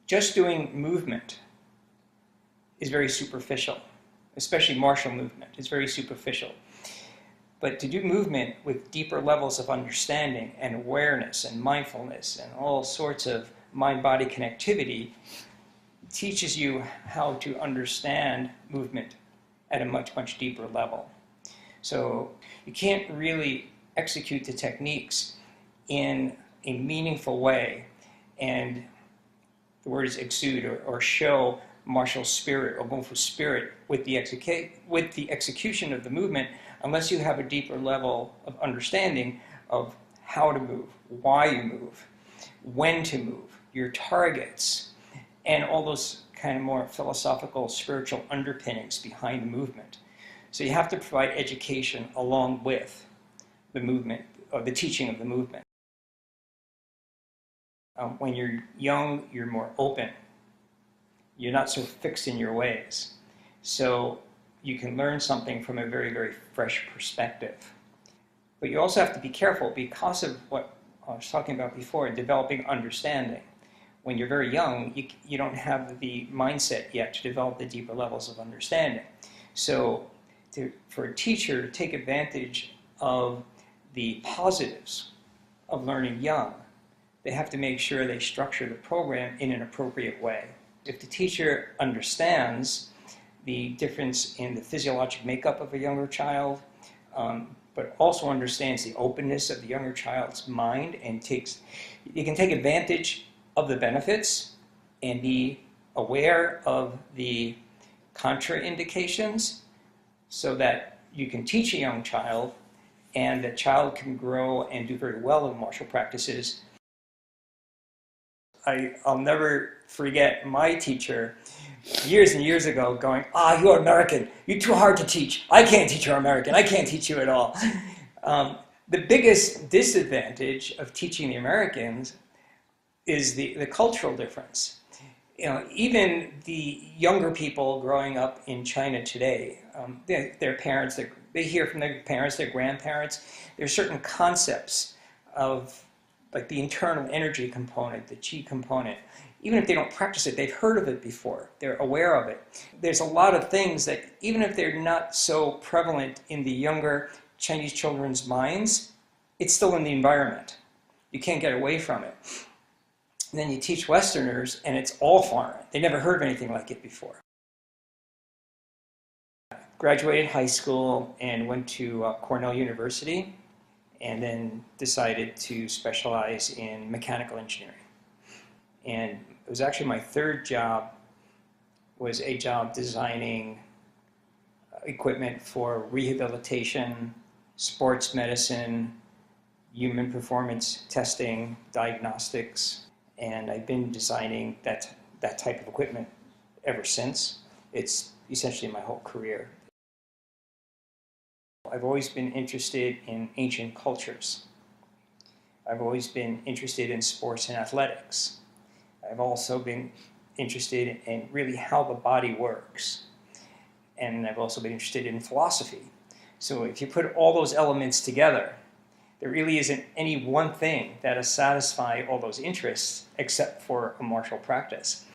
just doing movement is very superficial, especially martial movement is very superficial. But to do movement with deeper levels of understanding and awareness and mindfulness and all sorts of mind-body connectivity teaches you how to understand movement at a much, much deeper level. So you can't really execute the techniques in a meaningful way, and the word is exude or show martial spirit or Kung Fu spirit with the execution of the movement unless you have a deeper level of understanding of how to move, why you move, when to move, your targets, and all those kind of more philosophical, spiritual underpinnings behind the movement. So you have to provide education along with the movement, or the teaching of the movement. When you're young, you're more open. You're not so fixed in your ways. So you can learn something from a very, very fresh perspective. But you also have to be careful because of what I was talking about before, developing understanding. When you're very young, you don't have the mindset yet to develop the deeper levels of understanding. So for a teacher to take advantage of the positives of learning young, they have to make sure they structure the program in an appropriate way. If the teacher understands the difference in the physiologic makeup of a younger child, but also understands the openness of the younger child's mind and you can take advantage of the benefits and be aware of the contraindications so that you can teach a young child and the child can grow and do very well in martial practices. I'll never forget my teacher years and years ago going, you're American, you're too hard to teach. I can't teach you American, I can't teach you at all. The biggest disadvantage of teaching the Americans is the cultural difference. Even the younger people growing up in China today, their parents, they hear from their parents, their grandparents, there are certain concepts of like the internal energy component, the qi component. Even if they don't practice it, they've heard of it before. They're aware of it. There's a lot of things that, even if they're not so prevalent in the younger Chinese children's minds, it's still in the environment. You can't get away from it. And then you teach Westerners, and it's all foreign. They never heard of anything like it before. Graduated high school and went to Cornell University, and then decided to specialize in mechanical engineering. And it was actually my third job, was a job designing equipment for rehabilitation, sports medicine, human performance testing, diagnostics, and I've been designing that type of equipment ever since. It's essentially my whole career. I've always been interested in ancient cultures. I've always been interested in sports and athletics. I've also been interested in really how the body works. And I've also been interested in philosophy. So if you put all those elements together, there really isn't any one thing that'll satisfy all those interests except for a martial practice.